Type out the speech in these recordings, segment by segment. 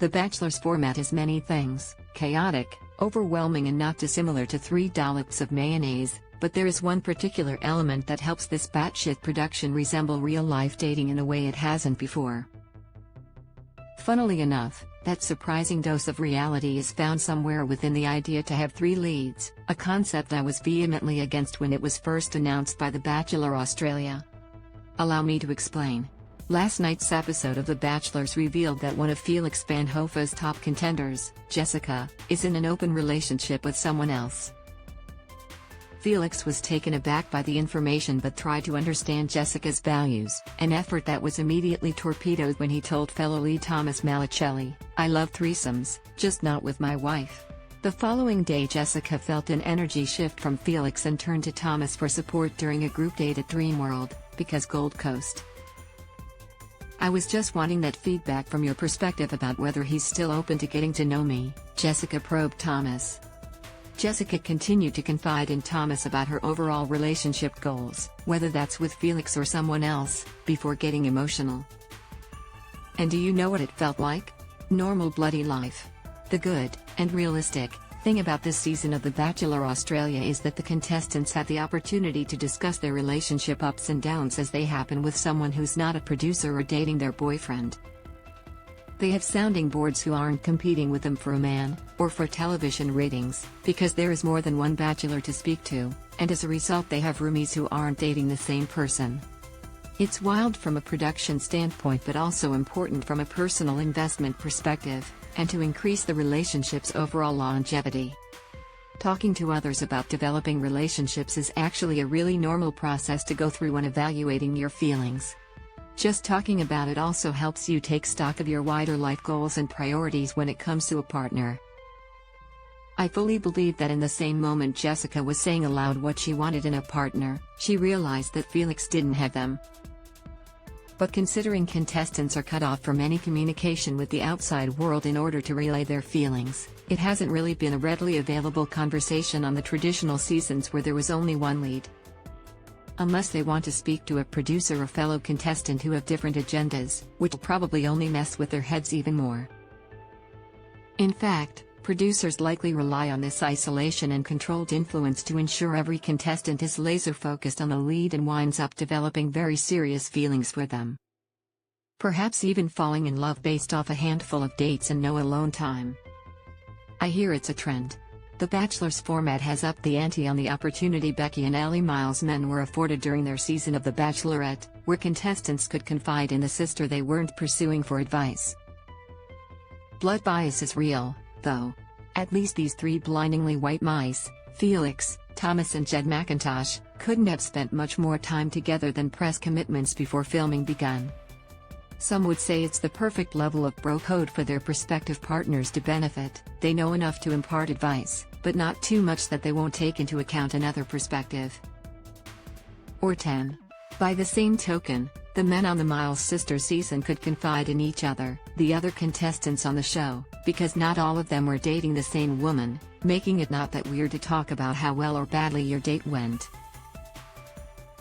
The Bachelor's format is many things: chaotic, overwhelming and not dissimilar to 3 dollops of mayonnaise, but there is one particular element that helps this batshit production resemble real-life dating in a way it hasn't before. Funnily enough, that surprising dose of reality is found somewhere within the idea to have 3 leads, a concept I was vehemently against when it was first announced by The Bachelor Australia. Allow me to explain. Last night's episode of The Bachelors revealed that one of Felix van Hofa's top contenders, Jessica, is in an open relationship with someone else. Felix was taken aback by the information but tried to understand Jessica's values, an effort that was immediately torpedoed when he told fellow lead Thomas Malicelli, "I love threesomes, just not with my wife." The following day Jessica felt an energy shift from Felix and turned to Thomas for support during a group date at Dreamworld, because Gold Coast. "I was just wanting that feedback from your perspective about whether he's still open to getting to know me," Jessica probed Thomas. Jessica continued to confide in Thomas about her overall relationship goals, whether that's with Felix or someone else, before getting emotional. "And do you know what it felt like? Normal bloody life. The good, and realistic, thing about this season of The Bachelor Australia is that the contestants have the opportunity to discuss their relationship ups and downs as they happen with someone who's not a producer or dating their boyfriend. They have sounding boards who aren't competing with them for a man, or for television ratings, because there is more than one bachelor to speak to, and as a result they have roomies who aren't dating the same person. It's wild from a production standpoint but also important from a personal investment perspective, and to increase the relationship's overall longevity. Talking to others about developing relationships is actually a really normal process to go through when evaluating your feelings. Just talking about it also helps you take stock of your wider life goals and priorities when it comes to a partner. I fully believe that in the same moment Jessica was saying aloud what she wanted in a partner, she realized that Felix didn't have them. But considering contestants are cut off from any communication with the outside world in order to relay their feelings, it hasn't really been a readily available conversation on the traditional seasons where there was only one lead. Unless they want to speak to a producer or fellow contestant who have different agendas, which will probably only mess with their heads even more. In fact, producers likely rely on this isolation and controlled influence to ensure every contestant is laser-focused on the lead and winds up developing very serious feelings for them. Perhaps even falling in love based off a handful of dates and no alone time. I hear it's a trend. The Bachelor's format has upped the ante on the opportunity Becky and Ellie Miles' men were afforded during their season of The Bachelorette, where contestants could confide in the sister they weren't pursuing for advice. Blood bias is real, though. At least these 3 blindingly white mice, Felix, Thomas and Jed McIntosh, couldn't have spent much more time together than press commitments before filming began. Some would say it's the perfect level of bro code for their prospective partners to benefit. They know enough to impart advice, but not too much that they won't take into account another perspective. Or 10. By the same token, the men on the Miles Sisters season could confide in each other, the other contestants on the show, because not all of them were dating the same woman, making it not that weird to talk about how well or badly your date went.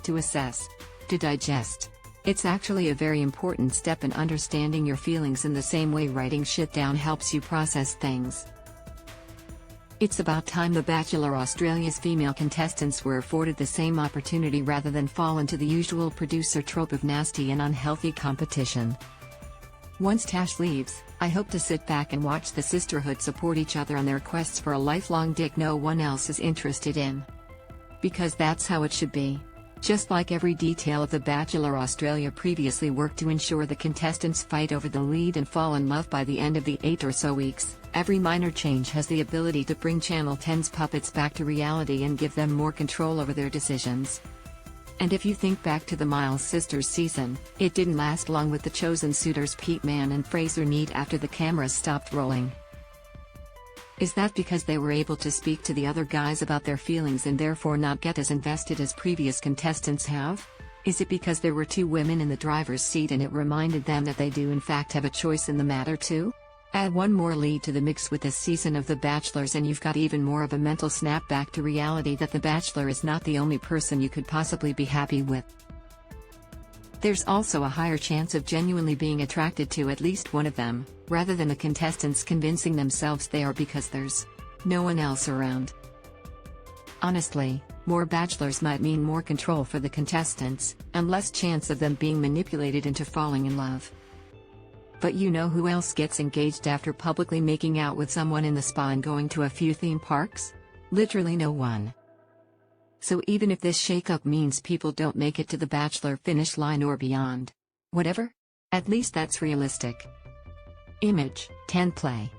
To assess. To digest. It's actually a very important step in understanding your feelings in the same way writing shit down helps you process things. It's about time The Bachelor Australia's female contestants were afforded the same opportunity rather than fall into the usual producer trope of nasty and unhealthy competition. Once Tash leaves, I hope to sit back and watch the sisterhood support each other on their quests for a lifelong dick no one else is interested in. Because that's how it should be. Just like every detail of The Bachelor Australia previously worked to ensure the contestants fight over the lead and fall in love by the end of the 8 or so weeks, every minor change has the ability to bring Channel 10's puppets back to reality and give them more control over their decisions. And if you think back to the Miles Sisters season, it didn't last long with the chosen suitors Pete Mann and Fraser Neat after the cameras stopped rolling. Is that because they were able to speak to the other guys about their feelings and therefore not get as invested as previous contestants have? Is it because there were 2 women in the driver's seat and it reminded them that they do in fact have a choice in the matter too? Add one more lead to the mix with this season of The Bachelors and you've got even more of a mental snap back to reality that The Bachelor is not the only person you could possibly be happy with. There's also a higher chance of genuinely being attracted to at least one of them, rather than the contestants convincing themselves they are because there's no one else around. Honestly, more bachelors might mean more control for the contestants, and less chance of them being manipulated into falling in love. But you know who else gets engaged after publicly making out with someone in the spa and going to a few theme parks? Literally no one. So even if this shakeup means people don't make it to the Bachelor finish line or beyond, whatever, at least that's realistic. Image 10 Play.